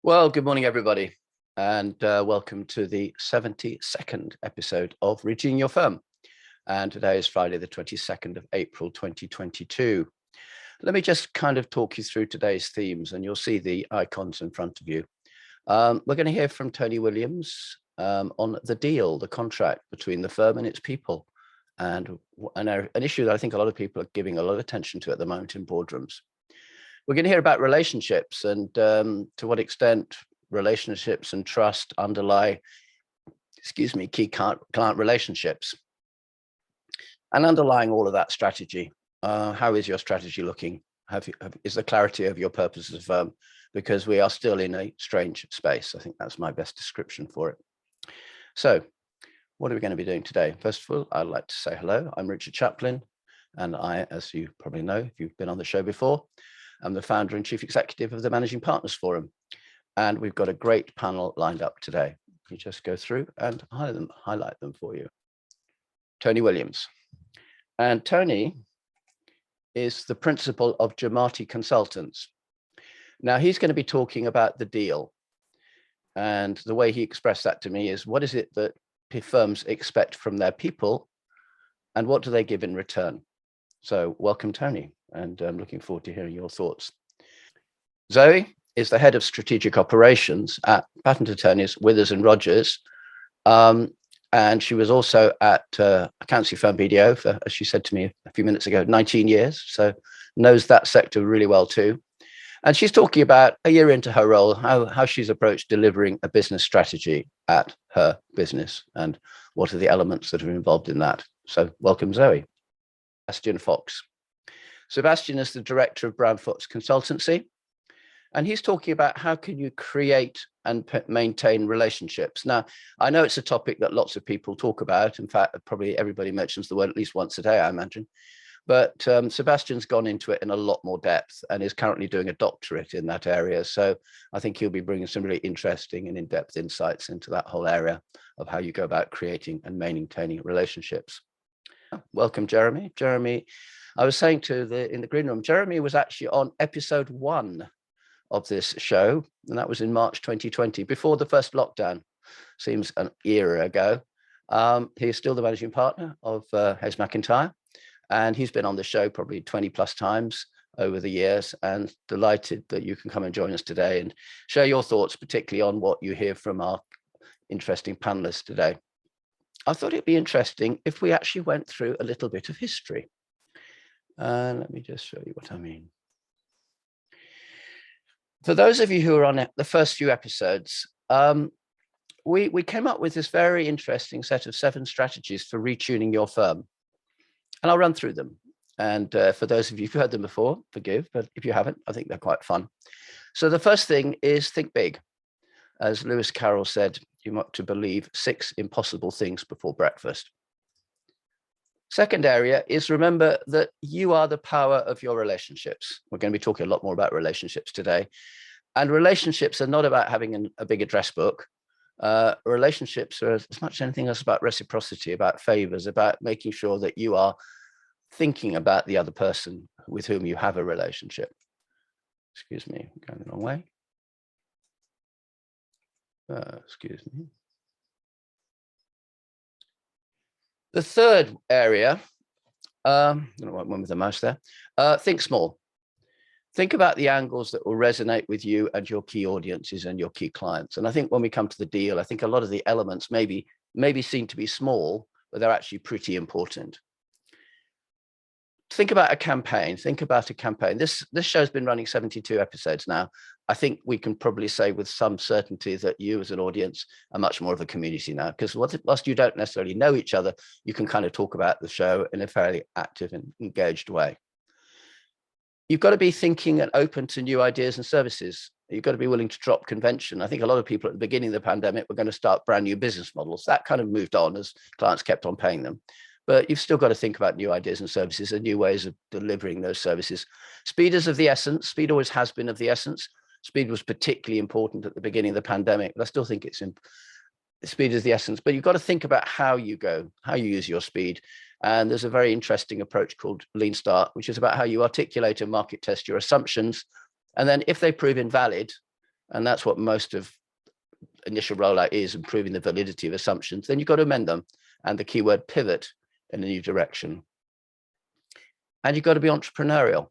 Well, good morning, everybody, and welcome to the 72nd episode of Retuning Your Firm. And today is Friday, the 22nd of April, 2022. Let me just kind of talk you through today's themes, and you'll see the icons in front of you. We're going to hear from Tony Wiliams on the deal, the contract between the firm and its people, and an issue that I think a lot of people are giving a lot of attention to at the moment in boardrooms. We're going to hear about relationships and to what extent relationships and trust underlie, key client relationships. And underlying all of that strategy, how is your strategy looking? Is the clarity of your purpose as a firm? Because we are still in a strange space. I think that's my best description for it. So what are we going to be doing today? First of all, I'd like to say hello. I'm Richard Chaplin, and I, as you probably know, if you've been on the show before, I'm the founder and chief executive of the Managing Partners Forum. And we've got a great panel lined up today. We just go through and highlight them for you. Tony Wiliams. And Tony is the principal of Jomati Consultants. Now, he's going to be talking about the deal. And the way he expressed that to me is, what is it that firms expect from their people? And what do they give in return? So welcome, Tony. And I'm looking forward to hearing your thoughts. Zoe is the head of strategic operations at patent attorneys Withers and Rogers. And she was also at Accountancy firm BDO for, as she said to me a few minutes ago, 19 years. So knows that sector really well too. And she's talking about a year into her role, how she's approached delivering a business strategy at her business and what are the elements that are involved in that. So welcome, Zoe. Sebastian Fox. Sebastian is the director of brownfox consultancy. And he's talking about how can you create and maintain relationships. Now, I know it's a topic that lots of people talk about. In fact, probably everybody mentions the word at least once a day, I imagine. But Sebastian's gone into it in a lot more depth and is currently doing a doctorate in that area. So I think he'll be bringing some really interesting and in-depth insights into that whole area of how you go about creating and maintaining relationships. Welcome, Jeremy. Jeremy, I was saying in the green room, Jeremy was actually on episode 1 of this show, and that was in March 2020, before the first lockdown. Seems an era ago. He is still the managing partner of Haysmacintyre, and he's been on the show probably 20 plus times over the years, and delighted that you can come and join us today and share your thoughts, particularly on what you hear from our interesting panelists today. I thought it'd be interesting if we actually went through a little bit of history. Let me just show you what I mean. For those of you who are on the first few episodes, we came up with this very interesting set of 7 strategies for retuning your firm. And I'll run through them. And for those of you who've heard them before, forgive, but if you haven't, I think they're quite fun. So the first thing is think big. As Lewis Carroll said, you want to believe 6 impossible things before breakfast. Second area is remember that you are the power of your relationships. We're going to be talking a lot more about relationships today. And relationships are not about having a big address book. Relationships are as much as anything else about reciprocity, about favors, about making sure that you are thinking about the other person with whom you have a relationship. Excuse me, I'm going the wrong way. Excuse me. The third area, I don't know what one with the mouse there, think small. Think about the angles that will resonate with you and your key audiences and your key clients. And I think when we come to the deal, I think a lot of the elements maybe seem to be small, but they're actually pretty important. Think about a campaign. This show's been running 72 episodes now. I think we can probably say with some certainty that you as an audience are much more of a community now, because whilst you don't necessarily know each other, you can kind of talk about the show in a fairly active and engaged way. You've got to be thinking and open to new ideas and services. You've got to be willing to drop convention. I think a lot of people at the beginning of the pandemic were going to start brand new business models. That kind of moved on as clients kept on paying them. But you've still got to think about new ideas and services and new ways of delivering those services. Speed is of the essence. Speed always has been of the essence. Speed was particularly important at the beginning of the pandemic, but I still think speed is the essence. But you've got to think about how you use your speed. And there's a very interesting approach called Lean Start, which is about how you articulate and market test your assumptions. And then if they prove invalid, and that's what most of initial rollout is, improving the validity of assumptions, then you've got to amend them, and the keyword pivot in a new direction. And you've got to be entrepreneurial.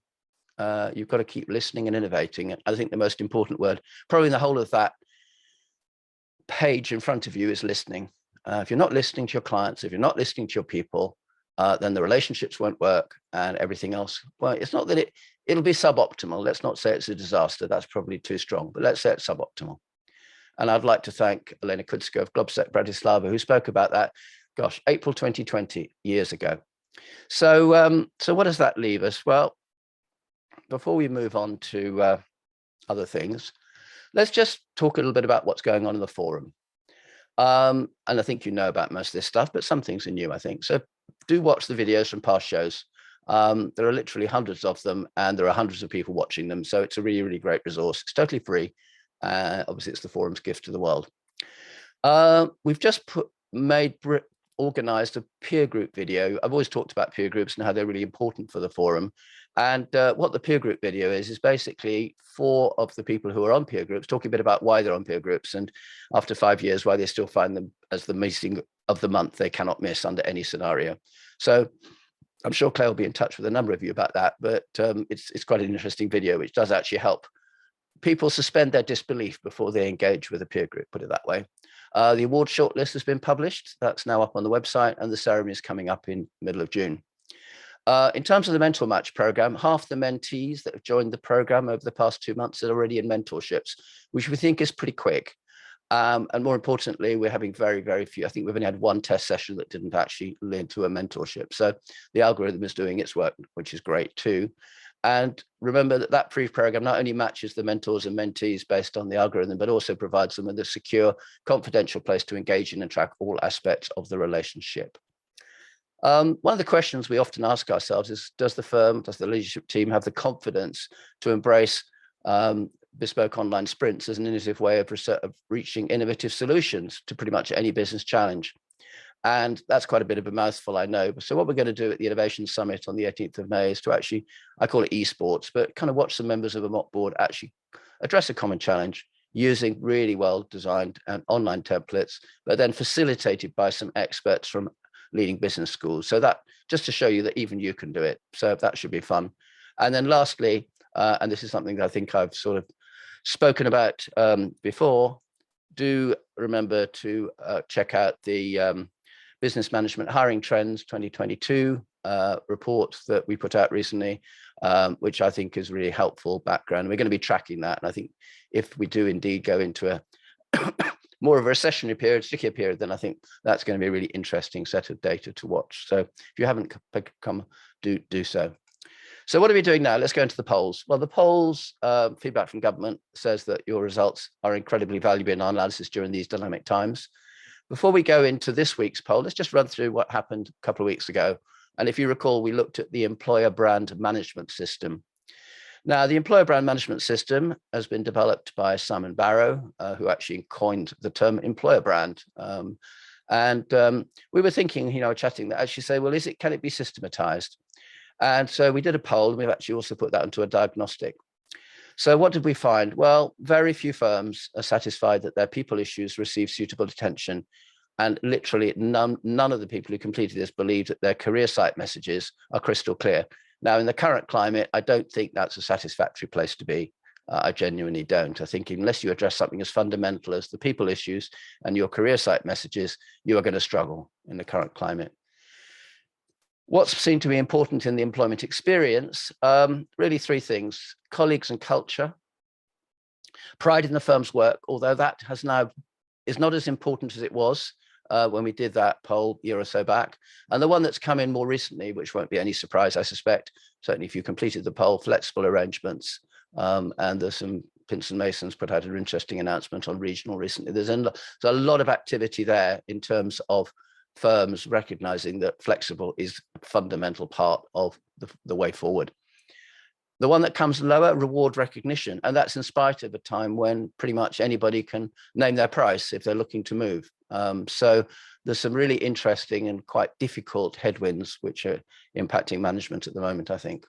You've got to keep listening and innovating. I think the most important word, probably in the whole of that page in front of you, is listening. If you're not listening to your clients, if you're not listening to your people, then the relationships won't work, and everything else. Well, it's not that it'll be suboptimal. Let's not say it's a disaster. That's probably too strong, but let's say it's suboptimal. And I'd like to thank Elena Kudska of Globsec Bratislava, who spoke about that, gosh, April 2020, years ago. So, so what does that leave us? Well, before we move on to other things, let's just talk a little bit about what's going on in the forum. And I think you know about most of this stuff, but some things are new, I think. So do watch the videos from past shows. There are literally hundreds of them, and there are hundreds of people watching them. So it's a really, really great resource. It's totally free. Obviously, it's the forum's gift to the world. We've just organized a peer group video. I've always talked about peer groups and how they're really important for the forum. And what the peer group video is basically 4 of the people who are on peer groups talking a bit about why they're on peer groups, and after 5 years, why they still find them as the meeting of the month they cannot miss under any scenario. So I'm sure Claire will be in touch with a number of you about that, but it's quite an interesting video, which does actually help people suspend their disbelief before they engage with a peer group, put it that way. The award shortlist has been published. That's now up on the website, and the ceremony is coming up in middle of June. In terms of the Mentor Match program, half the mentees that have joined the program over the past 2 months are already in mentorships, which we think is pretty quick. And more importantly, we're having very, very few. I think we've only had 1 test session that didn't actually lead to a mentorship. So the algorithm is doing its work, which is great too. And remember that that pre-program not only matches the mentors and mentees based on the algorithm, but also provides them with a secure, confidential place to engage in and track all aspects of the relationship. One of the questions we often ask ourselves is, does the firm, does the leadership team have the confidence to embrace bespoke online sprints as an innovative way of reaching innovative solutions to pretty much any business challenge? And that's quite a bit of a mouthful, I know. So what we're going to do at the Innovation Summit on the 18th of May is to actually, I call it esports, but kind of watch some members of a mock board actually address a common challenge using really well-designed and online templates, but then facilitated by some experts from leading business schools. So that, just to show you that even you can do it. So that should be fun. And then lastly, and this is something that I think I've sort of spoken about before, do remember to check out the Business Management Hiring Trends 2022 report that we put out recently, which I think is really helpful background. We're going to be tracking that. And I think if we do indeed go into a more of a recessionary period, stickier period, then I think that's going to be a really interesting set of data to watch. So if you haven't come, do so. So what are we doing now? Let's go into the polls. Well, the polls, feedback from government says that your results are incredibly valuable in our analysis during these dynamic times. Before we go into this week's poll, let's just run through what happened a couple of weeks ago. And if you recall, we looked at the employer brand management system. Now, the employer brand management system has been developed by Simon Barrow, who actually coined the term employer brand. We were thinking, chatting that actually say, well, can it be systematized? And so we did a poll, and we've actually also put that into a diagnostic. So what did we find? Well, very few firms are satisfied that their people issues receive suitable attention. And literally none of the people who completed this believed that their career site messages are crystal clear. Now, in the current climate, I don't think that's a satisfactory place to be. I genuinely don't. I think unless you address something as fundamental as the people issues and your career site messages, you are going to struggle in the current climate. What's seen to be important in the employment experience, really 3 things: colleagues and culture, pride in the firm's work, although that is not as important as it was when we did that poll a year or so back. And the one that's come in more recently, which won't be any surprise, I suspect, certainly if you completed the poll, flexible arrangements. And there's some Pins and Masons put out an interesting announcement on regional recently. There's a lot of activity there in terms of firms recognizing that flexible is a fundamental part of the way forward. The one that comes lower, reward recognition, and that's in spite of a time when pretty much anybody can name their price if they're looking to move. So there's some really interesting and quite difficult headwinds which are impacting management at the moment, I think.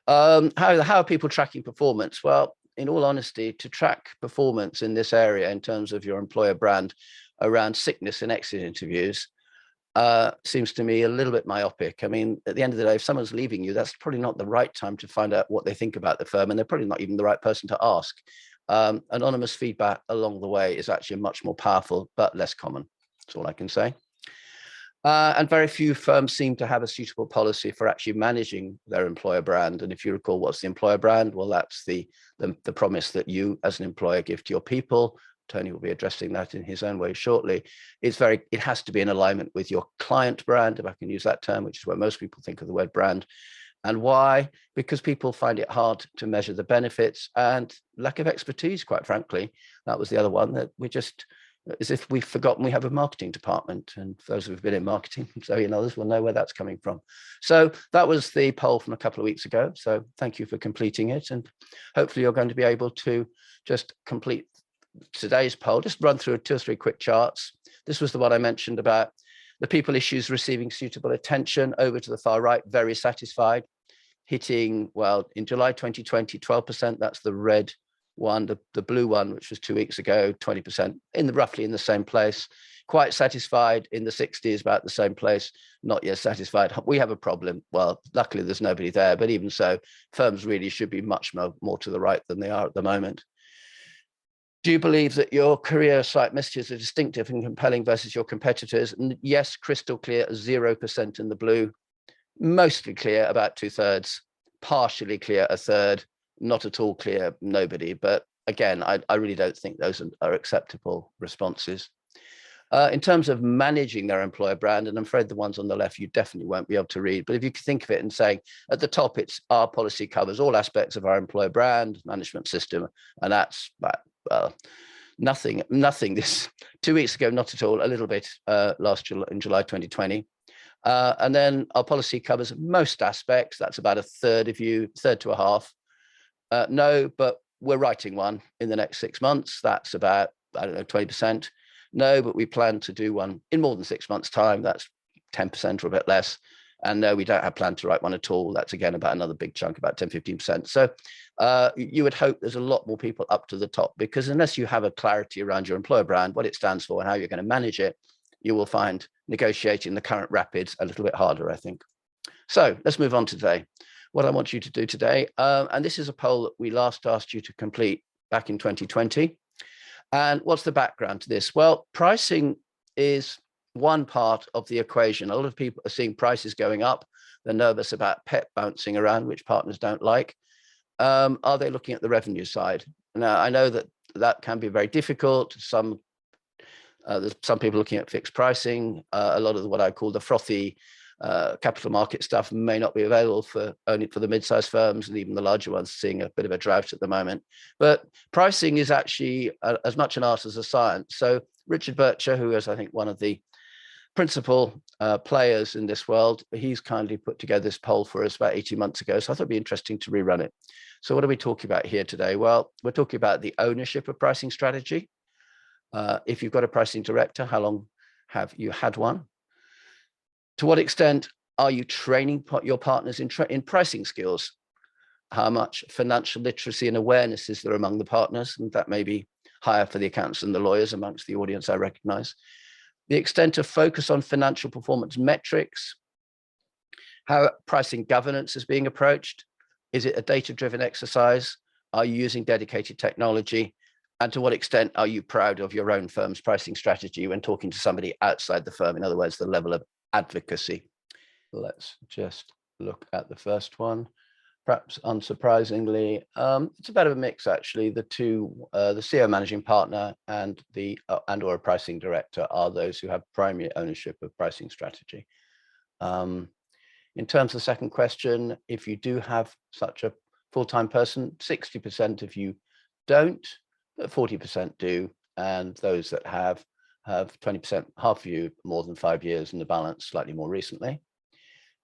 How are people tracking performance? Well, in all honesty, to track performance in this area in terms of your employer brand around sickness and exit interviews seems to me a little bit myopic. I mean, at the end of the day, if someone's leaving you, that's probably not the right time to find out what they think about the firm, and they're probably not even the right person to ask. Anonymous feedback along the way is actually much more powerful, but less common. That's all I can say. And very few firms seem to have a suitable policy for actually managing their employer brand. And if you recall, what's the employer brand? Well, that's the promise that you as an employer give to your people. Tony will be addressing that in his own way shortly. It has to be in alignment with your client brand, if I can use that term, which is where most people think of the word brand. And why? Because people find it hard to measure the benefits and lack of expertise, quite frankly. That was the other one, that we just, as if we've forgotten we have a marketing department. And for those who've been in marketing, Zoe and others will know where that's coming from. So that was the poll from a couple of weeks ago. So thank you for completing it. And hopefully you're going to be able to just complete today's poll. Just run through 2 or 3 quick charts. This was the one I mentioned about the people issues receiving suitable attention. Over to the far right, very satisfied. Hitting, well, in July 2020, 12%. That's the red one. The blue one, which was 2 weeks ago, 20%, roughly in the same place. Quite satisfied in the 60s, about the same place. Not yet satisfied. We have a problem. Well, luckily there's nobody there, but even so, firms really should be much more to the right than they are at the moment. Do you believe that your career site messages are distinctive and compelling versus your competitors? And yes, crystal clear, 0% in the blue. Mostly clear, about 2/3. Partially clear, 1/3. Not at all clear, nobody. But again, I really don't think those are acceptable responses. In terms of managing their employer brand, and I'm afraid the ones on the left you definitely won't be able to read, but if you could think of it and saying at the top, it's our policy covers all aspects of our employer brand management system, and that's nothing this 2 weeks ago, not at all, a little bit in July 2020. And then our policy covers most aspects. That's about 1/3 of you, 1/3 to 1/2. No, but we're writing one in the next 6 months. That's about, 20%. No, but we plan to do one in more than 6 months' time. That's 10% or a bit less. And no, we don't have planned to write one at all. That's again about another big chunk, about 10, 15%. So you would hope there's a lot more people up to the top, because unless you have a clarity around your employer brand, what it stands for and how you're going to manage it, you will find negotiating the current rapids a little bit harder, I think. So let's move on to today. What I want you to do today, and this is a poll that we last asked you to complete back in 2020. And what's the background to this? Well, pricing is one part of the equation. A lot of people are seeing prices going up. They're nervous about PEP bouncing around, which partners don't like. Are they looking at the revenue side? Now, I know that can be very difficult. There's some people looking at fixed pricing. A lot of what I call the frothy capital market stuff may not be available only for the mid-sized firms, and even the larger ones seeing a bit of a drought at the moment. But pricing is actually as much an art as a science. So Richard Bircher, who is, I think, one of the principal players in this world, he's kindly put together this poll for us about 18 months ago. So I thought it'd be interesting to rerun it. So what are we talking about here today? Well, we're talking about the ownership of pricing strategy. If you've got a pricing director, how long have you had one? To what extent are you training your partners in pricing skills? How much financial literacy and awareness is there among the partners? And that may be higher for the accountants and the lawyers amongst the audience, I recognize. The extent of focus on financial performance metrics, how pricing governance is being approached. Is it a data-driven exercise? Are you using dedicated technology? And to what extent are you proud of your own firm's pricing strategy when talking to somebody outside the firm? In other words, the level of advocacy. Let's just look at the first one. Perhaps unsurprisingly, it's a bit of a mix actually. The CEO managing partner and or a pricing director are those who have primary ownership of pricing strategy. In terms of the second question, if you do have such a full-time person, 60% of you don't, but 40% do, and those that have 20%, half of you more than 5 years, and the balance slightly more recently.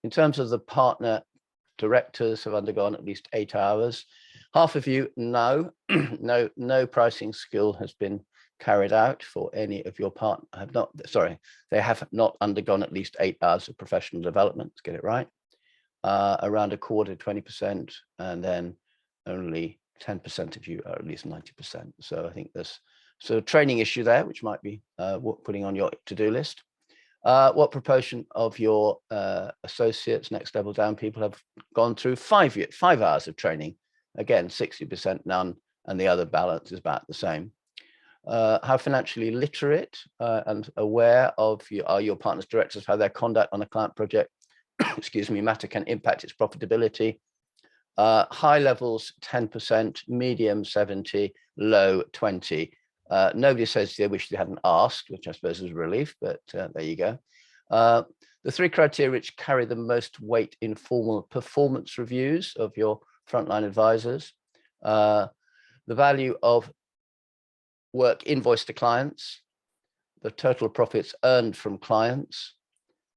In terms of the partner directors have undergone at least 8 hours. Half of you, no, no pricing skill has been carried out for any of your partners. They have not undergone at least 8 hours of professional development, to get it right. Around a quarter, 20%, and then only 10% of you are at least 90%. So I think there's a training issue there, which might be putting on your to-do list. What proportion of your associates, next level down people, have gone through 5 hours of training? Again, 60% none, and the other balance is about the same. How financially literate and aware of are your partners, directors, how their conduct on a client project, excuse me, matter can impact its profitability? High levels 10%, medium 70, low 20. Nobody says they wish they hadn't asked, which I suppose is a relief, but there you go. The 3 criteria which carry the most weight in formal performance reviews of your frontline advisors: the value of work invoiced to clients, the total profits earned from clients,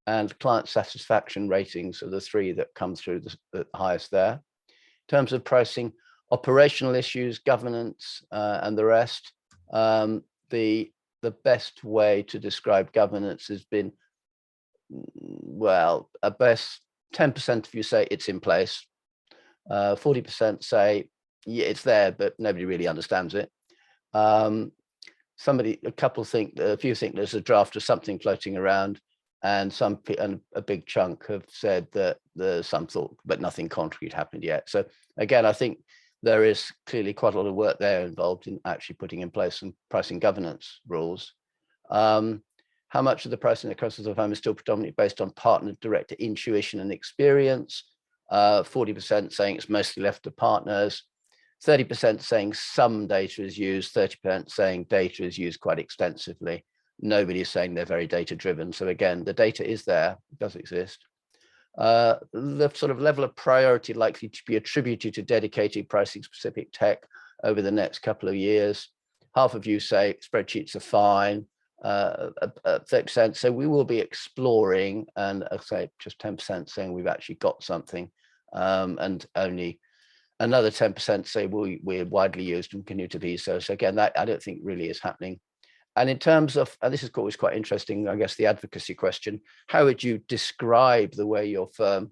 and client satisfaction ratings are the 3 that come through the highest there. In terms of pricing, operational issues, governance, and the rest, the best way to describe governance has been, well, at best 10% of you say it's in place, 40% say yeah, it's there, but nobody really understands it. A few think there's a draft of something floating around, and a big chunk have said that there's some thought, but nothing concrete happened yet. So again, I think there is clearly quite a lot of work there involved in actually putting in place some pricing governance rules. How much of the pricing across the firm is still predominantly based on partner director intuition and experience? 40% saying it's mostly left to partners, 30% saying some data is used, 30% saying data is used quite extensively. Nobody is saying they're very data driven. So again, the data is there, it does exist. The sort of level of priority likely to be attributed to dedicated pricing specific tech over the next couple of years. Half of you say spreadsheets are fine, 30% so we will be exploring, and I'd say just 10% saying we've actually got something, and only another 10% say we're widely used and continue to be so. So again, that I don't think really is happening. And in terms of, and this is always quite interesting, I guess, the advocacy question, how would you describe the way your firm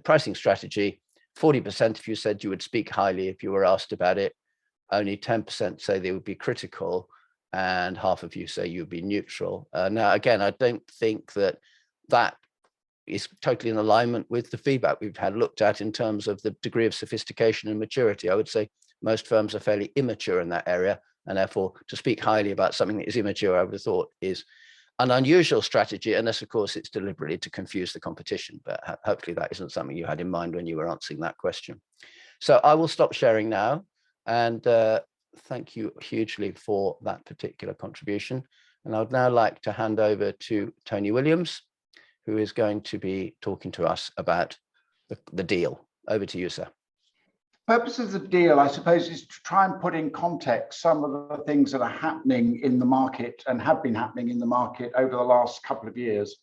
pricing strategy? 40% of you said you would speak highly if you were asked about it. Only 10% say they would be critical, and half of you say you would be neutral. Now, again, I don't think that is totally in alignment with the feedback we've had looked at in terms of the degree of sophistication and maturity. I would say most firms are fairly immature in that area, and therefore to speak highly about something that is immature, I would have thought, is an unusual strategy, unless of course it's deliberately to confuse the competition. But hopefully that isn't something you had in mind when you were answering that question. So I will stop sharing now, and thank you hugely for that particular contribution. And I would now like to hand over to Tony Wiliams, who is going to be talking to us about the deal. Over to you, sir. The purpose of the deal, I suppose, is to try and put in context some of the things that are happening in the market and have been happening in the market over the last couple of years.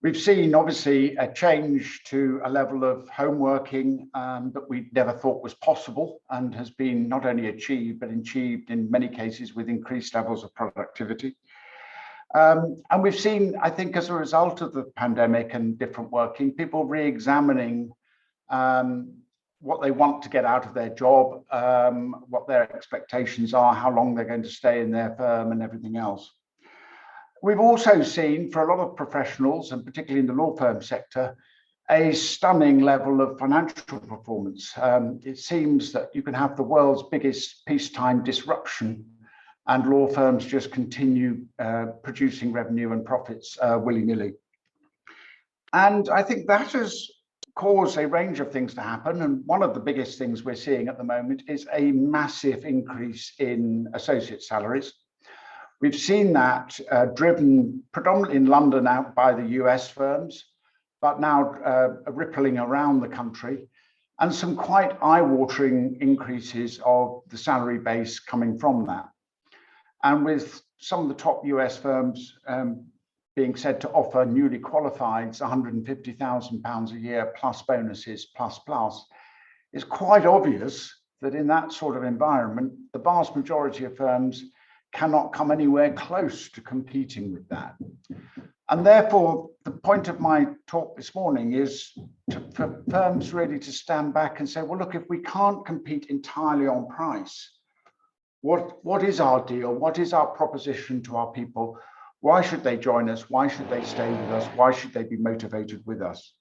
We've seen, obviously, a change to a level of home working that we never thought was possible, and has been not only achieved, but achieved in many cases with increased levels of productivity. And we've seen, I think, as a result of the pandemic and different working, people re-examining what they want to get out of their job, what their expectations are, how long they're going to stay in their firm, and everything else. We've also seen, for a lot of professionals, and particularly in the law firm sector, a stunning level of financial performance. It seems that you can have the world's biggest peacetime disruption, and law firms just continue producing revenue and profits willy-nilly. And I think that has caused a range of things to happen. And one of the biggest things we're seeing at the moment is a massive increase in associate salaries. We've seen that driven predominantly in London out by the US firms, but now rippling around the country, and some quite eye-watering increases of the salary base coming from that. And with some of the top US firms being said to offer newly qualified £150,000 a year plus bonuses plus, it's quite obvious that in that sort of environment, the vast majority of firms cannot come anywhere close to competing with that. And therefore, the point of my talk this morning is for firms really to stand back and say, well, look, if we can't compete entirely on price, what is our deal? What is our proposition to our people? Why should they join us? Why should they stay with us? Why should they be motivated with us?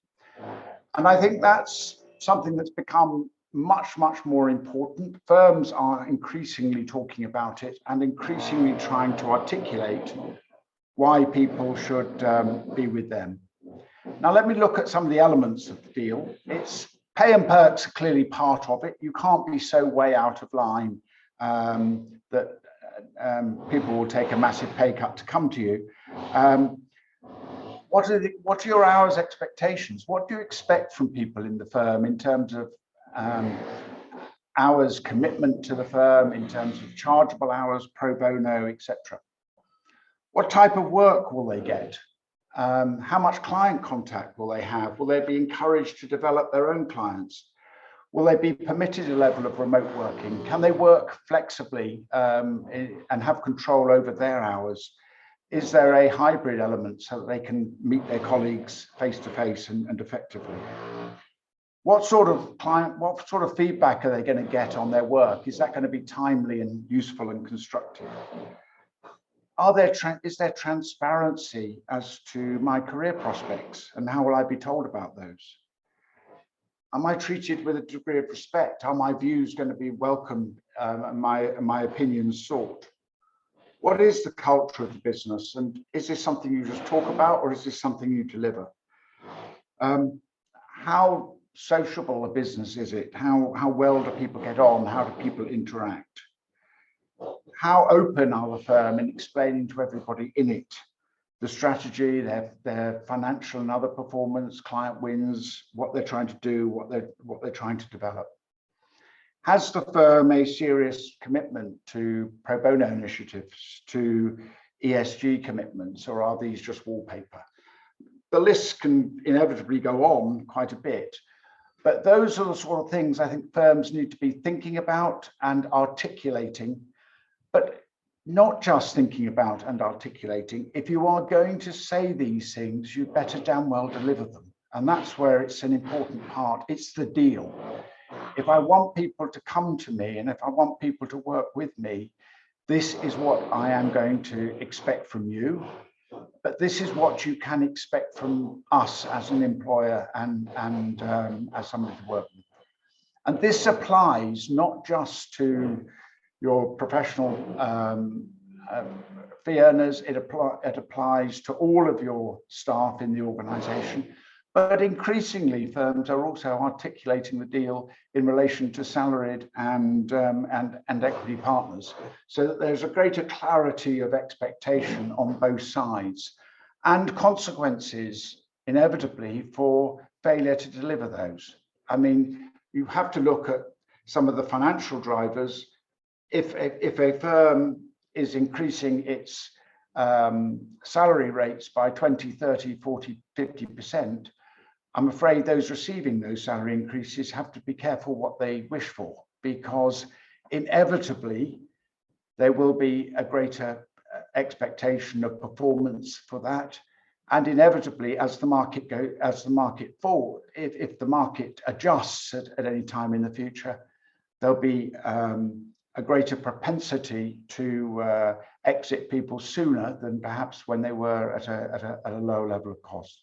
And I think that's something that's become much, much more important. Firms are increasingly talking about it and increasingly trying to articulate why people should be with them. Now, let me look at some of the elements of the deal. It's pay and perks are clearly part of it. You can't be so way out of line that people will take a massive pay cut to come to you. What are your hours expectations? What do you expect from people in the firm in terms of hours commitment to the firm, in terms of chargeable hours, pro bono, etc.? What type of work will they get? How much client contact will they have? Will they be encouraged to develop their own clients? Will they be permitted a level of remote working? Can they work flexibly and have control over their hours? Is there a hybrid element so that they can meet their colleagues face to face and effectively? What sort of feedback are they going to get on their work? Is that going to be timely and useful and constructive? Is there transparency as to my career prospects, and how will I be told about those? Am I treated with a degree of respect? Are my views going to be welcomed and my opinions sought? What is the culture of the business, and is this something you just talk about, or is this something you deliver? How sociable a business is it? How well do people get on? How do people interact? How open are the firm in explaining to everybody in it the strategy, their financial and other performance, client wins, what they're trying to do, what they're trying to develop? Has the firm a serious commitment to pro bono initiatives, to ESG commitments, or are these just wallpaper? The list can inevitably go on quite a bit, but those are the sort of things I think firms need to be thinking about and articulating, but not just thinking about and articulating. If you are going to say these things, you better damn well deliver them. And that's where it's an important part. It's the deal. If I want people to come to me and if I want people to work with me, this is what I am going to expect from you. But this is what you can expect from us as an employer and as somebody to work with. And this applies not just to your professional fee earners, it applies to all of your staff in the organization. But increasingly, firms are also articulating the deal in relation to salaried and equity partners, so that there's a greater clarity of expectation on both sides, and consequences inevitably for failure to deliver those. I mean, you have to look at some of the financial drivers. If a firm is increasing its salary rates by 20, 30, 40, 50%, I'm afraid those receiving those salary increases have to be careful what they wish for, because inevitably there will be a greater expectation of performance for that. And inevitably, as the market falls, if the market adjusts at any time in the future, there'll be a greater propensity to exit people sooner than perhaps when they were at a lower level of cost.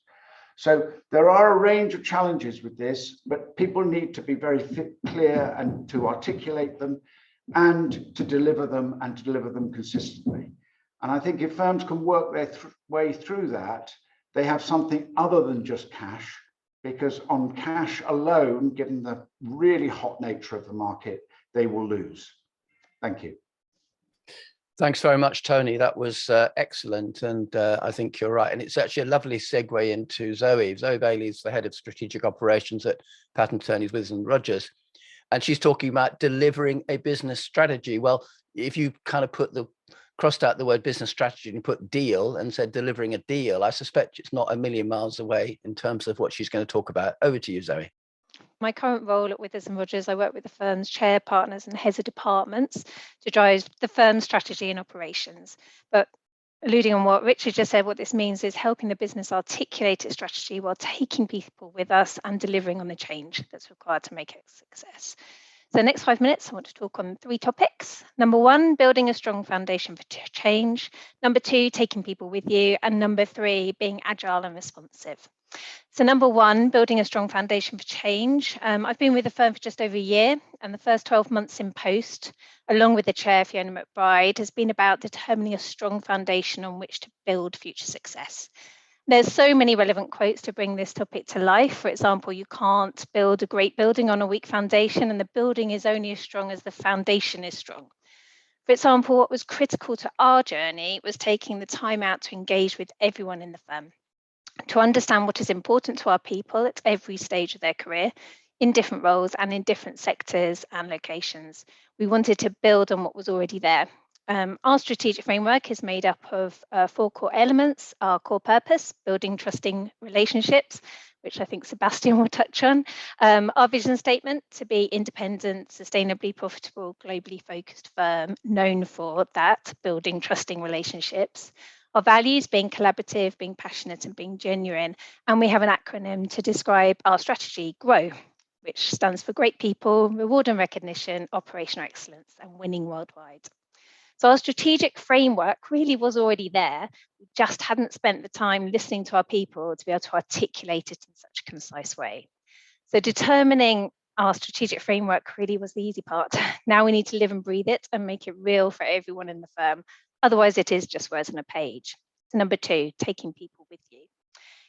So there are a range of challenges with this, but people need to be very clear and to articulate them and to deliver them and to deliver them consistently. And I think if firms can work their way through that, they have something other than just cash, because on cash alone, given the really hot nature of the market, they will lose. Thank you. Thanks very much, Tony. That was excellent. And I think you're right. And it's actually a lovely segue into Zoe. Zoe Bailey is the head of strategic operations at Patent Attorneys Withers & Rogers. And she's talking about delivering a business strategy. Well, if you kind of crossed out the word business strategy and put deal and said delivering a deal, I suspect it's not a million miles away in terms of what she's going to talk about. Over to you, Zoe. My current role at Withers & Rogers, I work with the firm's chair partners and heads of departments to drive the firm's strategy and operations. But alluding on what Richard just said, what this means is helping the business articulate its strategy while taking people with us and delivering on the change that's required to make it a success. So the next 5 minutes, I want to talk on 3 topics. Number 1, building a strong foundation for change. Number 2, taking people with you. And number 3, being agile and responsive. So number 1, building a strong foundation for change. I've been with the firm for just over a year, and the first 12 months in post, along with the chair, Fiona McBride, has been about determining a strong foundation on which to build future success. There's so many relevant quotes to bring this topic to life. For example, you can't build a great building on a weak foundation, and the building is only as strong as the foundation is strong. For example, what was critical to our journey was taking the time out to engage with everyone in the firm, to understand what is important to our people at every stage of their career, in different roles and in different sectors and locations. We wanted to build on what was already there. Our strategic framework is made up of 4 core elements: our core purpose, building trusting relationships, which I think Sebastian will touch on, our vision statement, to be independent, sustainably profitable, globally focused firm known for that, building trusting relationships. Our values, being collaborative, being passionate and being genuine. And we have an acronym to describe our strategy, GROW, which stands for Great People, Reward and Recognition, Operational Excellence and Winning Worldwide. So our strategic framework really was already there. We just hadn't spent the time listening to our people to be able to articulate it in such a concise way. So determining our strategic framework really was the easy part. Now we need to live and breathe it and make it real for everyone in the firm. Otherwise, it is just words on a page. So number 2, taking people with you.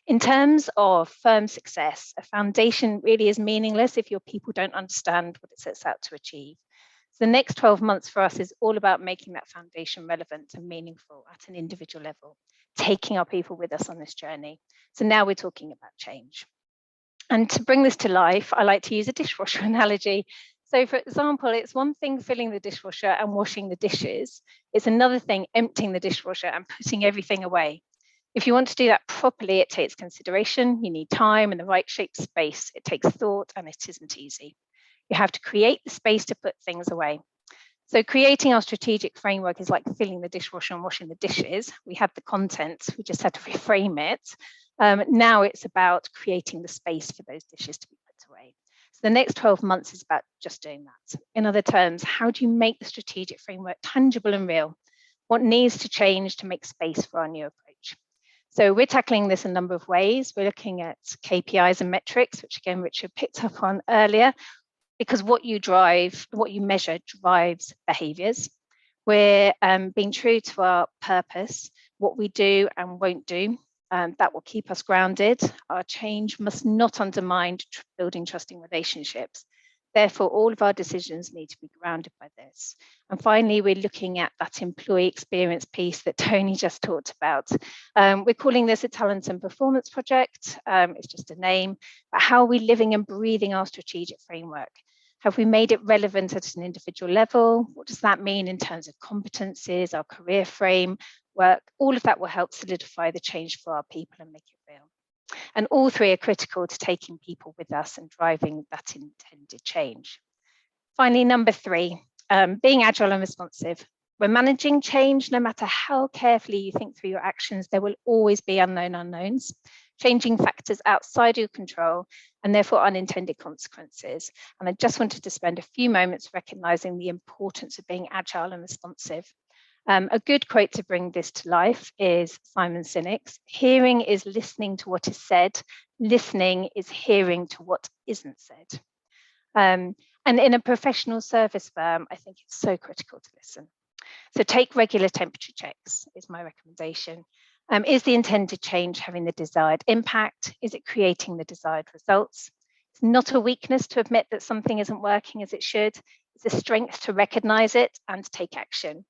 In terms of firm success, a foundation really is meaningless if your people don't understand what it sets out to achieve. So the next 12 months for us is all about making that foundation relevant and meaningful at an individual level, taking our people with us on this journey. So now we're talking about change. And to bring this to life, I like to use a dishwasher analogy. So for example, it's one thing filling the dishwasher and washing the dishes. It's another thing emptying the dishwasher and putting everything away. If you want to do that properly, it takes consideration. You need time and the right shaped space. It takes thought and it isn't easy. You have to create the space to put things away. So creating our strategic framework is like filling the dishwasher and washing the dishes. We had the content, we just had to reframe it. Now it's about creating the space for those dishes to be put away. So the next 12 months is about just doing that. In other terms, how do you make the strategic framework tangible and real? What needs to change to make space for our new approach? So we're tackling this a number of ways. We're looking at KPIs and metrics, which again, Richard picked up on earlier, because what you measure drives behaviors. We're being true to our purpose, what we do and won't do. That will keep us grounded. Our change must not undermine building trusting relationships. Therefore, all of our decisions need to be grounded by this. And finally, we're looking at that employee experience piece that Tony just talked about. We're calling this a talent and performance project. It's just a name, but how are we living and breathing our strategic framework? Have we made it relevant at an individual level? What does that mean in terms of competencies, our career framework? All of that will help solidify the change for our people and make it real. And all 3 are critical to taking people with us and driving that intended change. Finally, number 3, being agile and responsive. When managing change, no matter how carefully you think through your actions, there will always be unknown unknowns, changing factors outside your control, and therefore unintended consequences. And I just wanted to spend a few moments recognizing the importance of being agile and responsive. A good quote to bring this to life is Simon Sinek's: hearing is listening to what is said, listening is hearing to what isn't said. And in a professional service firm, I think it's so critical to listen. So take regular temperature checks is my recommendation. Is the intended change having the desired impact? Is it creating the desired results? It's not a weakness to admit that something isn't working as it should. It's a strength to recognize it and to take action.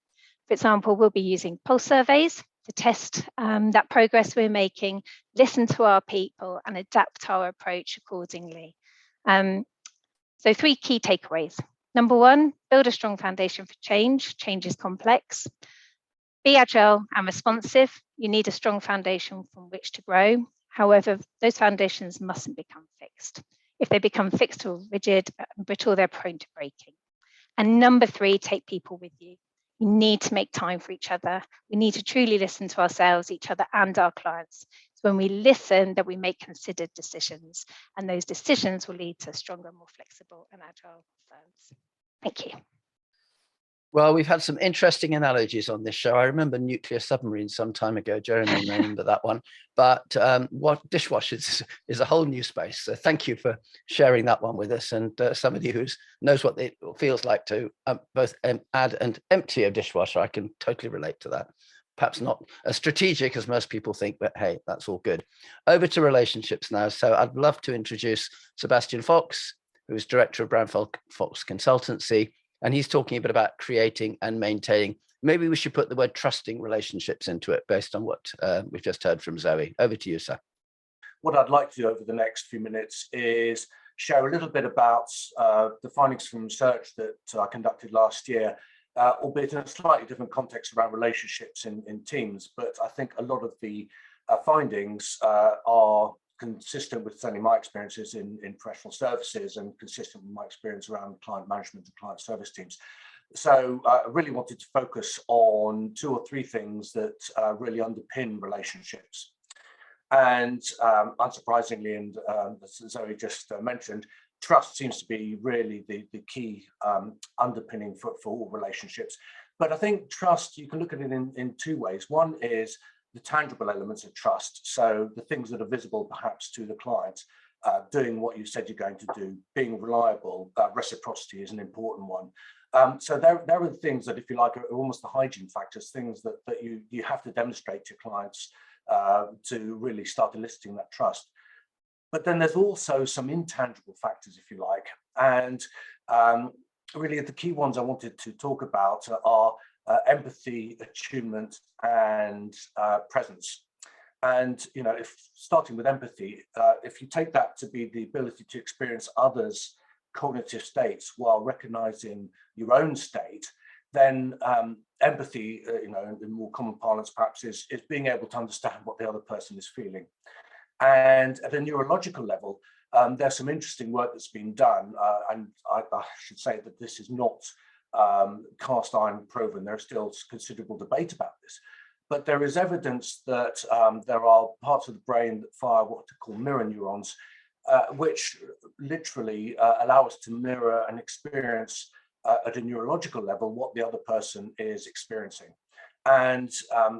For example, we'll be using pulse surveys to test that progress we're making, listen to our people and adapt our approach accordingly. So 3 key takeaways. Number 1, build a strong foundation for change. Change is complex. Be agile and responsive. You need a strong foundation from which to grow. However, those foundations mustn't become fixed. If they become fixed or rigid and brittle, they're prone to breaking. And number 3, take people with you. We need to make time for each other. We need to truly listen to ourselves, each other, and our clients. It's when we listen that we make considered decisions, and those decisions will lead to stronger, more flexible and agile firms. Thank you. Well, we've had some interesting analogies on this show. I remember nuclear submarines some time ago. Jeremy may remember that one. But what dishwashers is a whole new space. So thank you for sharing that one with us. And somebody who knows what it feels like to both add and empty a dishwasher, I can totally relate to that. Perhaps not as strategic as most people think, but hey, that's all good. Over to relationships now. So I'd love to introduce Sebastian Fox, who's director of brownfox Consultancy. And he's talking a bit about creating and maintaining. Maybe we should put the word trusting relationships into it based on what we've just heard from Zoe. Over to you, sir. What I'd like to do over the next few minutes is share a little bit about the findings from research that I conducted last year, albeit in a slightly different context around relationships in teams. But I think a lot of the findings are consistent with certainly my experiences in professional services and consistent with my experience around client management and client service teams. So I really wanted to focus on 2 or 3 things that really underpin relationships. And unsurprisingly, and as Zoe just mentioned, trust seems to be really the key underpinning for all relationships. But I think trust, you can look at it in 2 ways. One is the tangible elements of trust. So the things that are visible perhaps to the client, doing what you said you're going to do, being reliable, reciprocity is an important one. So there are the things that, if you like, are almost the hygiene factors, things that you have to demonstrate to clients to really start eliciting that trust. But then there's also some intangible factors, if you like. And really the key ones I wanted to talk about are empathy, attunement, and presence. And if starting with empathy, if you take that to be the ability to experience others' cognitive states while recognizing your own state, then empathy, in more common parlance perhaps, is being able to understand what the other person is feeling. And at a neurological level, there's some interesting work that's been done, and I should say that this is not cast iron proven. There's still considerable debate about this, but there is evidence that there are parts of the brain that fire what to call mirror neurons, which literally allow us to mirror and experience at a neurological level what the other person is experiencing. And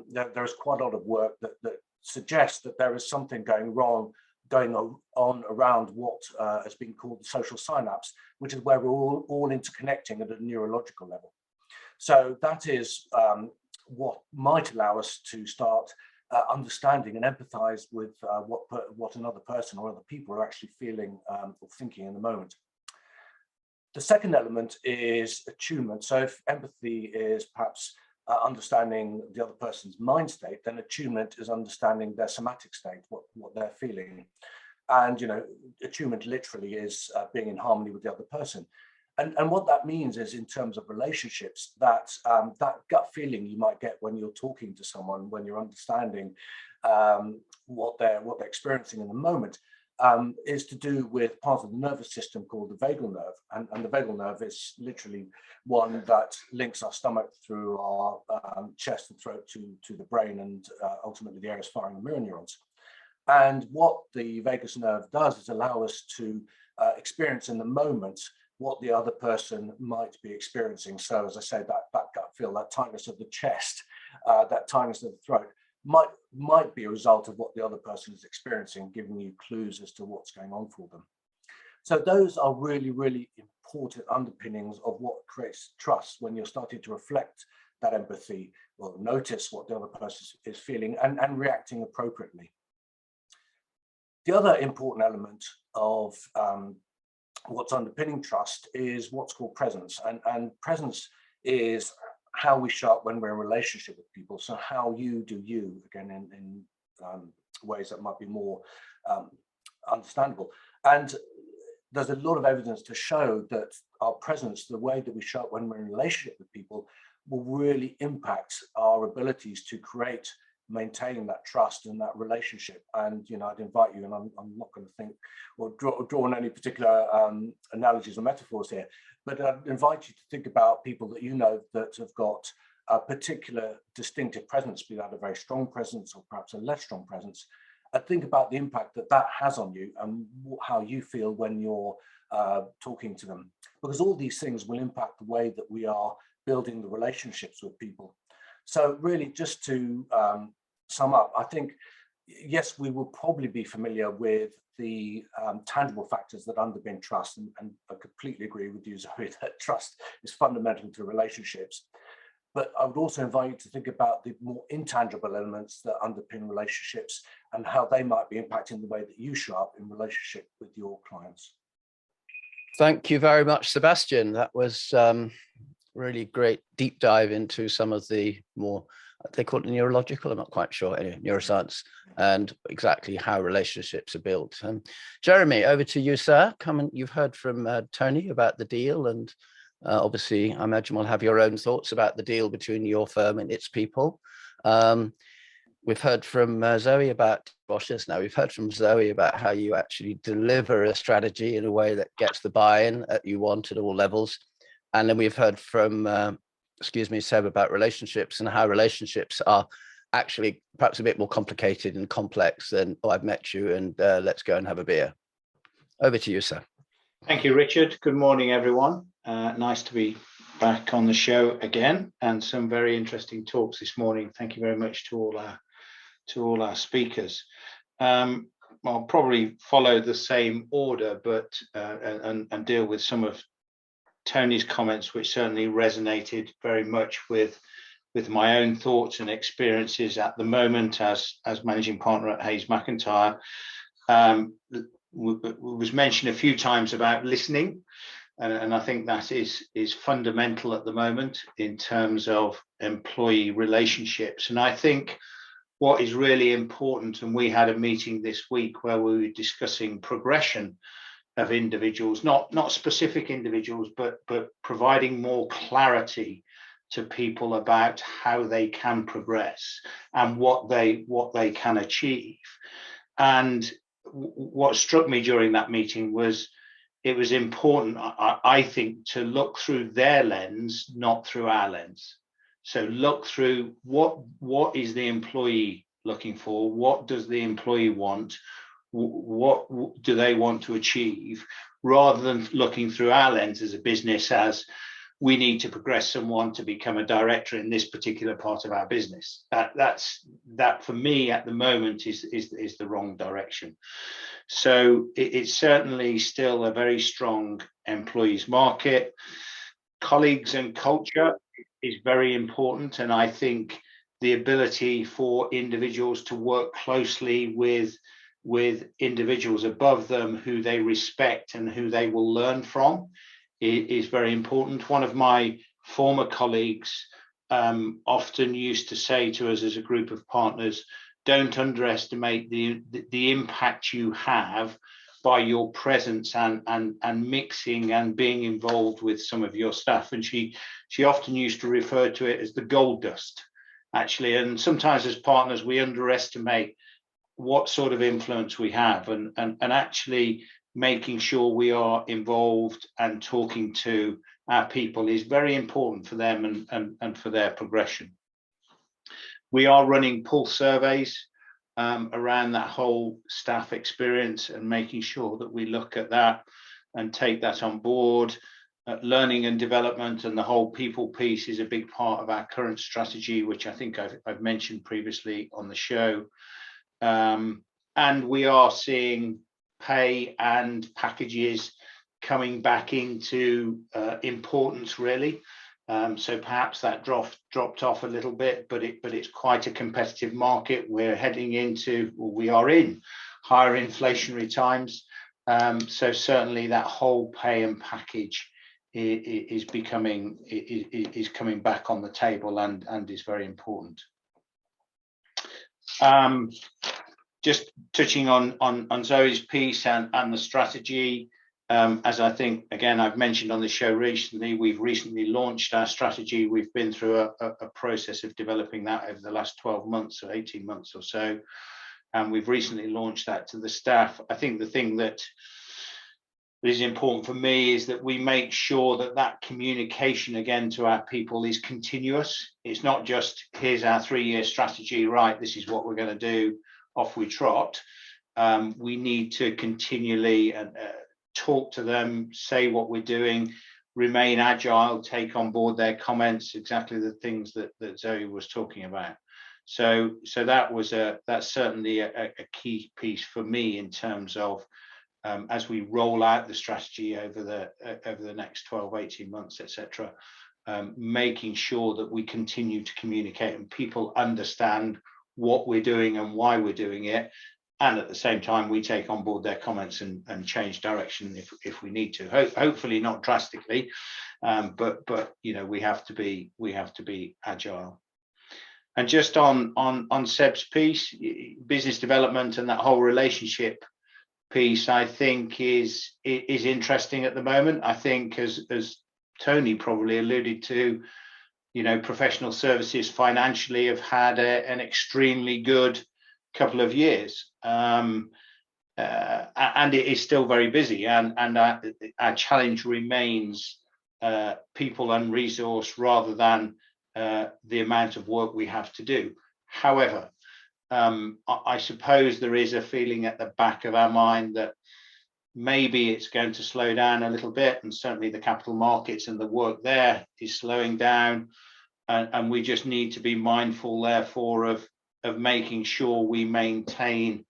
there is quite a lot of work that suggests that there is something going on around what has been called the social synapse, which is where we're all interconnecting at a neurological level. So that is what might allow us to start understanding and empathize with what another person or other people are actually feeling or thinking in the moment. The second element is attunement. So if empathy is perhaps understanding the other person's mind state, then attunement is understanding their somatic state, what they're feeling. And attunement literally is being in harmony with the other person. And what that means is, in terms of relationships, that that gut feeling you might get when you're talking to someone, when you're understanding what they're experiencing in the moment, is to do with part of the nervous system called the vagal nerve. And the vagal nerve is literally one that links our stomach through our chest and throat to the brain, and ultimately the areas firing the mirror neurons. And what the vagus nerve does is allow us to experience in the moment what the other person might be experiencing. So as I said, that gut feel, that tightness of the chest, that tightness of the throat might be a result of what the other person is experiencing, giving you clues as to what's going on for them. So those are really, really important underpinnings of what creates trust, when you're starting to reflect that empathy or notice what the other person is feeling and reacting appropriately. The other important element of what's underpinning trust is what's called presence. And presence is how we show up when we're in a relationship with people. So how you do you, again, in ways that might be more understandable. And there's a lot of evidence to show that our presence, the way that we show up when we're in a relationship with people, will really impact our abilities to create maintaining that trust and that relationship. And I'd invite you, and I'm not going to think or draw on any particular analogies or metaphors here, but I'd invite you to think about people that that have got a particular distinctive presence, be that a very strong presence or perhaps a less strong presence, and think about the impact that has on you and how you feel when you're talking to them, because all these things will impact the way that we are building the relationships with people. So really, just to sum up, I think, yes, we will probably be familiar with the tangible factors that underpin trust, and I completely agree with you, Zoe, that trust is fundamental to relationships. But I would also invite you to think about the more intangible elements that underpin relationships and how they might be impacting the way that you show up in relationship with your clients. Thank you very much, Sebastian. That was really great deep dive into some of the more, they call it neurological, I'm not quite sure, anyway, neuroscience, and exactly how relationships are built. Jeremy, over to you, sir. You've heard from Tony about the deal, and obviously I imagine we'll have your own thoughts about the deal between your firm and its people. We've heard from Zoe about Dishwashers. Now we've heard from Zoe about how you actually deliver a strategy in a way that gets the buy-in that you want at all levels. And then we've heard from, Seb, about relationships and how relationships are actually perhaps a bit more complicated and complex than, oh, I've met you and let's go and have a beer. Over to you, sir. Thank you, Richard. Good morning, everyone. Nice to be back on the show again, and some very interesting talks this morning. Thank you very much to all our speakers. I'll probably follow the same order, but and deal with some of Tony's comments, which certainly resonated very much with my own thoughts and experiences at the moment as managing partner at Haysmacintyre. Was mentioned a few times about listening, and I think that is fundamental at the moment in terms of employee relationships. And I think what is really important, and we had a meeting this week where we were discussing progression of individuals, not specific individuals, but providing more clarity to people about how they can progress and what they can achieve. And what struck me during that meeting was it was important, I think, to look through their lens, not through our lens. So look through what is the employee looking for? What does the employee want? What do they want to achieve, rather than looking through our lens as a business as we need to progress someone to become a director in this particular part of our business. That for me at the moment is the wrong direction. So it's certainly still a very strong employees market. Colleagues and culture is very important, and I think the ability for individuals to work closely with individuals above them who they respect and who they will learn from is very important. One of my former colleagues often used to say to us as a group of partners, don't underestimate the impact you have by your presence and mixing and being involved with some of your staff. And she often used to refer to it as the gold dust, actually. And sometimes as partners, we underestimate what sort of influence we have, and actually making sure we are involved and talking to our people is very important for them and for their progression. We are running pulse surveys around that whole staff experience and making sure that we look at that and take that on board. Learning and development and the whole people piece is a big part of our current strategy, which I think I've mentioned previously on the show. And we are seeing pay and packages coming back into importance, really. So perhaps that dropped off a little bit, but it's quite a competitive market. We're heading into, or we are in, higher inflationary times. So certainly that whole pay and package is coming back on the table and is very important. Just touching on Zoe's piece and the strategy, As I think, again, I've mentioned on the show recently, we've recently launched our strategy. We've been through a process of developing that over the last 12 months or 18 months or so. And we've recently launched that to the staff. I think the thing that is important for me is that we make sure that that communication again to our people is continuous. It's not just, here's our 3-year strategy, right, this is what we're going to do, off we trot. We need to continually talk to them, say what we're doing, remain agile, take on board their comments, exactly the things that Zoe was talking about. So that's certainly a key piece for me in terms of as we roll out the strategy over the next 12, 18 months, etc. Making sure that we continue to communicate and people understand what we're doing and why we're doing it, and at the same time we take on board their comments and change direction if we need to. Hopefully not drastically, but you know, we have to be agile. And just on Seb's piece, business development and that whole relationship piece, I think is interesting at the moment. I think as Tony probably alluded to, you know, professional services financially have had an extremely good couple of years, and it is still very busy, and our challenge remains people and resource rather than the amount of work we have to do. However, I suppose there is a feeling at the back of our mind that maybe it's going to slow down a little bit, and certainly the capital markets and the work there is slowing down, and we just need to be mindful therefore of making sure we maintain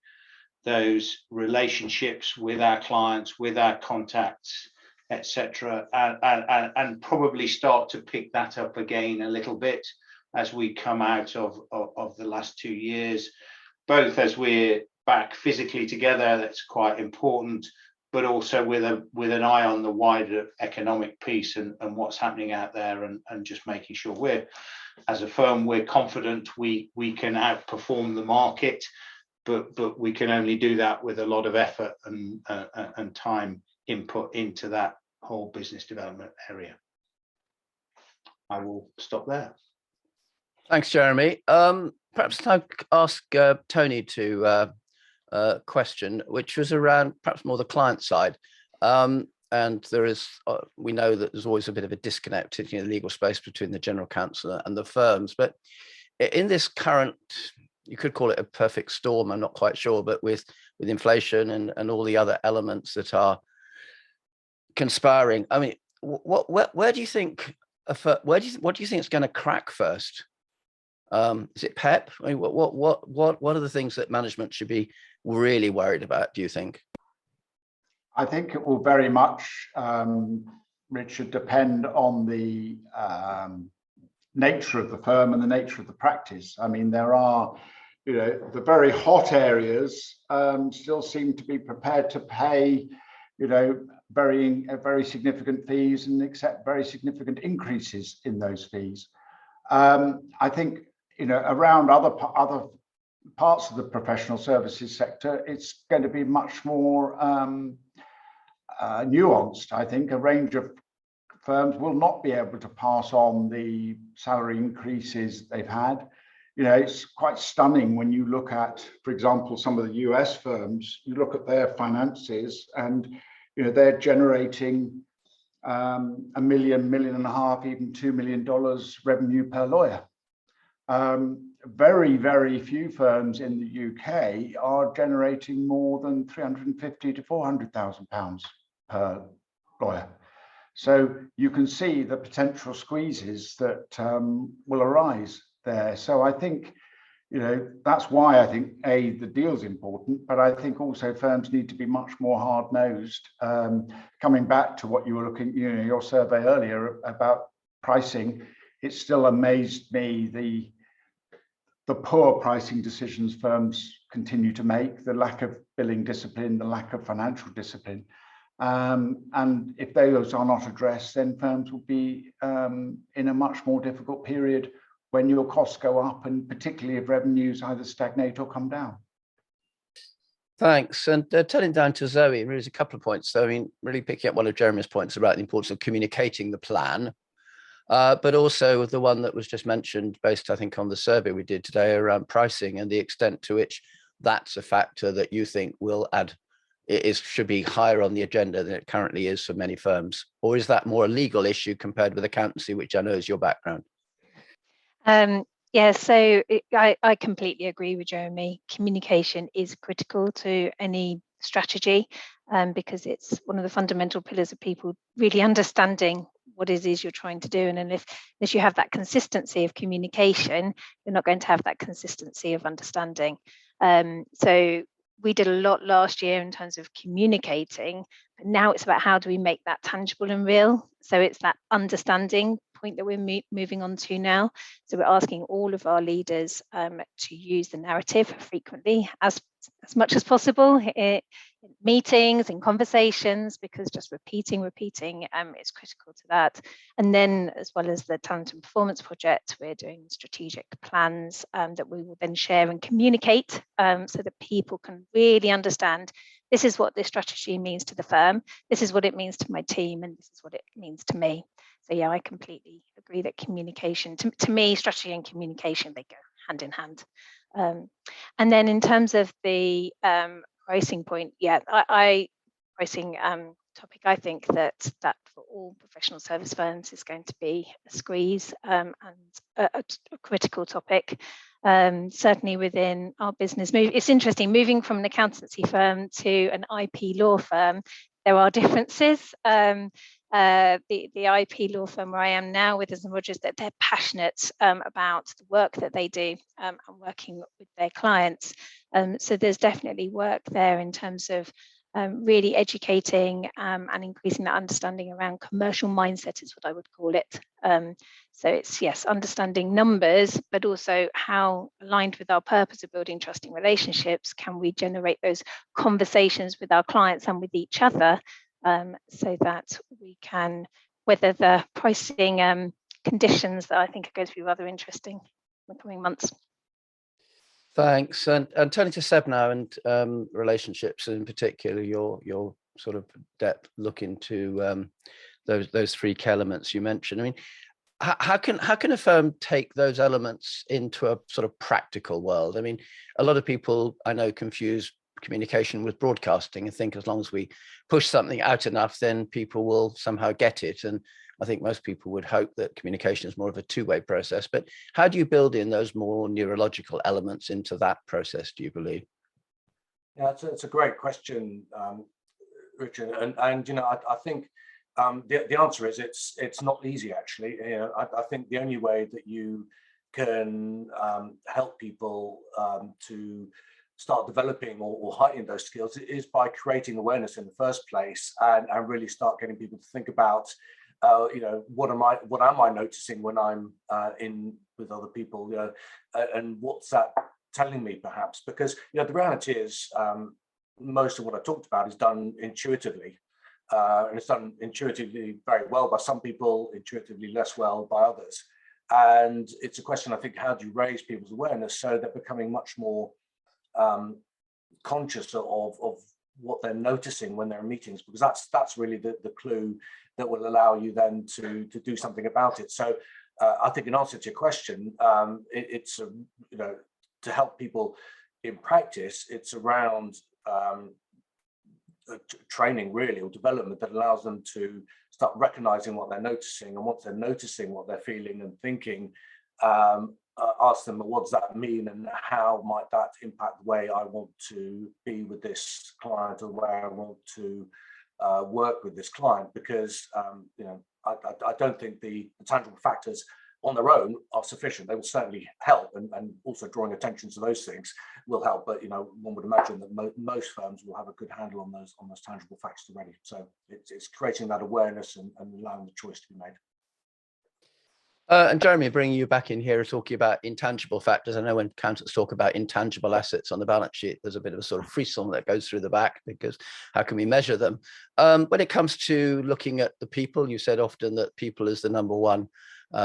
those relationships with our clients, with our contacts, etc., and probably start to pick that up again a little bit as we come out of the last 2 years, both as we're back physically together, that's quite important, but also with an eye on the wider economic piece and what's happening out there, and just making sure we're, as a firm, we're confident we can outperform the market, but we can only do that with a lot of effort and time input into that whole business development area. I will stop there. Thanks, Jeremy. Perhaps I'll ask Tony to question, which was around perhaps more the client side. And there is, we know that there's always a bit of a disconnect in the legal space between the general counsel and the firms. But in this current, you could call it a perfect storm, I'm not quite sure, but with inflation and all the other elements that are conspiring, I mean, where do you think, what do you think is going to crack first? Is it PEP? I mean, what are the things that management should be really worried about, do you think? I think it will very much, Richard, depend on the nature of the firm and the nature of the practice. I mean, there are, you know, the very hot areas still seem to be prepared to pay, you know, very significant fees and accept very significant increases in those fees. I think, you know, around other parts of the professional services sector, it's going to be much more nuanced. I think a range of firms will not be able to pass on the salary increases they've had. You know, it's quite stunning when you look at, for example, some of the US firms, you look at their finances and, you know, they're generating $1 million, $1.5 million, even $2 million revenue per lawyer. Very, very few firms in the UK are generating more than £350,000 to £400,000 per lawyer. So you can see the potential squeezes that will arise there. So I think, you know, that's why I think the deal's important, but I think also firms need to be much more hard-nosed. Coming back to what you were looking, you know, your survey earlier about pricing, it still amazed me the poor pricing decisions firms continue to make, the lack of billing discipline, the lack of financial discipline. And if those are not addressed, then firms will be in a much more difficult period when your costs go up, and particularly if revenues either stagnate or come down. Thanks. And turning down to Zoe, really is a couple of points. So, I mean, really picking up one of Jeremy's points about the importance of communicating the plan, but also the one that was just mentioned based, I think, on the survey we did today around pricing and the extent to which that's a factor that you think will add, should be higher on the agenda than it currently is for many firms? Or is that more a legal issue compared with accountancy, which I know is your background? Yeah, so I completely agree with Jeremy. Communication is critical to any strategy because it's one of the fundamental pillars of people really understanding what it is you're trying to do. And then if you have that consistency of communication, you're not going to have that consistency of understanding. So we did a lot last year in terms of communicating, but now it's about how do we make that tangible and real. So it's that understanding point that we're moving on to now. So we're asking all of our leaders to use the narrative frequently, as much as possible in meetings and conversations, because just repeating is critical to that. And then, as well as the talent and performance project, we're doing strategic plans that we will then share and communicate so that people can really understand this is what this strategy means to the firm, this is what it means to my team, and this is what it means to me. So yeah, I completely agree that communication, to me, strategy and communication, they go hand in hand. And then in terms of the pricing point, yeah, pricing topic, I think that for all professional service firms is going to be a squeeze and a critical topic. Certainly within our business. It's interesting, moving from an accountancy firm to an IP law firm, there are differences. The IP law firm where I am now with Rogers, that they're passionate about the work that they do and working with their clients. So there's definitely work there in terms of really educating and increasing that understanding around commercial mindset is what I would call it. So it's, yes, understanding numbers, but also how, aligned with our purpose of building trusting relationships, can we generate those conversations with our clients and with each other so that we can weather the pricing conditions that I think are going to be rather interesting in the coming months. Thanks. And turning to Seb now, and relationships, in particular, your sort of depth look into those three key elements you mentioned. I mean, how can a firm take those elements into a sort of practical world? I mean, a lot of people I know confuse communication with broadcasting and think as long as we push something out enough, then people will somehow get it. And I think most people would hope that communication is more of a two-way process. But how do you build in those more neurological elements into that process, do you believe? Yeah, it's a great question, Richard. And you know, I think the answer is it's not easy, actually. You know, I think the only way that you can help people to start developing or heightening those skills is by creating awareness in the first place, and really start getting people to think about, you know, what am I noticing when I'm in with other people, you know, and what's that telling me, perhaps? Because, you know, the reality is most of what I talked about is done intuitively, and it's done intuitively very well by some people, intuitively less well by others. And it's a question, I think, how do you raise people's awareness so they're becoming much more conscious of what they're noticing when they're in meetings, because that's really the clue that will allow you then to do something about it. So I think in answer to your question, it's you know, to help people in practice, it's around training, really, or development that allows them to start recognizing what they're noticing, and once they're noticing what they're feeling and thinking, ask them, what does that mean, and how might that impact the way I want to be with this client, or where I want to work with this client? Because you know, I don't think the tangible factors on their own are sufficient. They will certainly help, and also drawing attention to those things will help. But you know, one would imagine that most firms will have a good handle on those tangible factors already. So it's creating that awareness and allowing the choice to be made. And Jeremy, bringing you back in here, talking about intangible factors. I know when accountants talk about intangible assets on the balance sheet, there's a bit of a sort of frisson that goes through the back, because how can we measure them? When it comes to looking at the people, you said often that people is the number one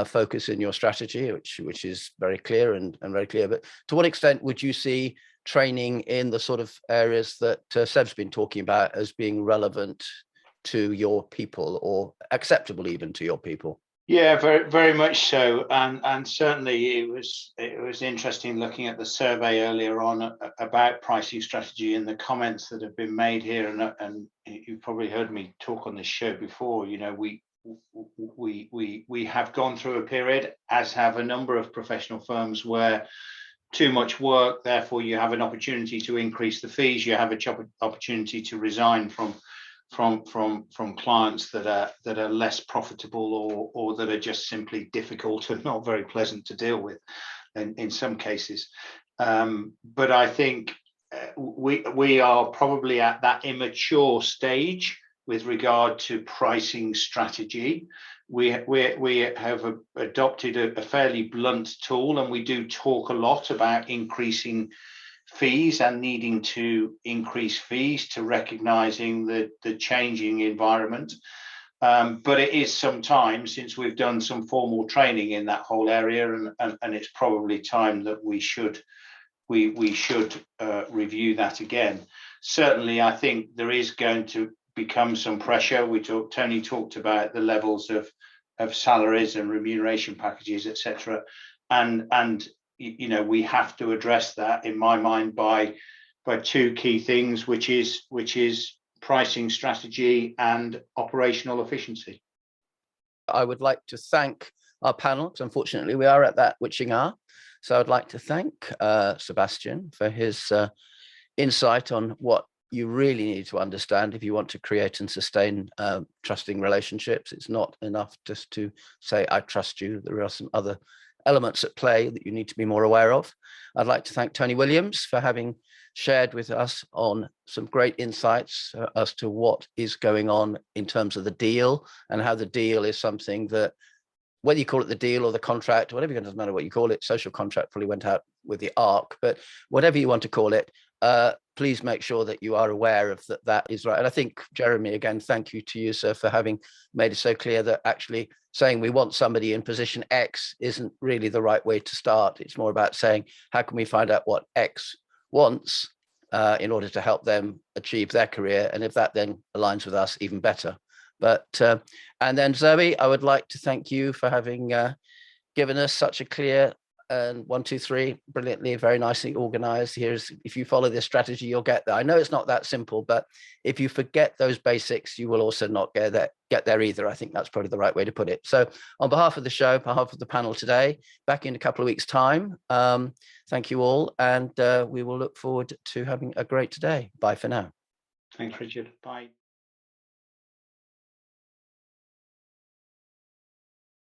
focus in your strategy, which is very clear and very clear. But to what extent would you see training in the sort of areas that Seb's been talking about as being relevant to your people, or acceptable even to your people? Yeah, very, very much so, and certainly it was interesting looking at the survey earlier on about pricing strategy and the comments that have been made here, and you've probably heard me talk on this show before. You know, we have gone through a period, as have a number of professional firms, where too much work, therefore you have an opportunity to increase the fees, you have an opportunity to resign from clients that are less profitable, or that are just simply difficult and not very pleasant to deal with in some cases. But I think we are probably at that immature stage with regard to pricing strategy. We have adopted a fairly blunt tool, and we do talk a lot about increasing fees and needing to increase fees to recognizing the changing environment. But it is some time since we've done some formal training in that whole area, and it's probably time that we should review that again. Certainly, I think there is going to become some pressure. Tony talked about the levels of salaries and remuneration packages, etc., and you know, we have to address that, in my mind, by two key things, which is pricing strategy and operational efficiency. I would like to thank our panel, because unfortunately we are at that witching hour. So I'd like to thank Sebastian for his insight on what you really need to understand if you want to create and sustain trusting relationships. It's not enough just to say, I trust you. There are some other elements at play that you need to be more aware of. I'd like to thank Tony Wiliams for having shared with us on some great insights as to what is going on in terms of the deal, and how the deal is something that, whether you call it the deal or the contract, whatever, it doesn't matter what you call it. Social contract probably went out with the arc, but whatever you want to call it, please make sure that you are aware of that is right. And I think, Jeremy, again, thank you to you, sir, for having made it so clear that actually saying we want somebody in position X isn't really the right way to start. It's more about saying, how can we find out what X wants in order to help them achieve their career? And if that then aligns with us, even better. But and then Zoe, I would like to thank you for having given us such a clear and 1, 2, 3, brilliantly, very nicely organized. Here's, if you follow this strategy, you'll get there. I know it's not that simple, but if you forget those basics, you will also not get there either. I think that's probably the right way to put it. So on behalf of the show, on behalf of the panel today, back in a couple of weeks' time, thank you all. And we will look forward to having a great day. Bye for now. Thanks, Richard. Bye.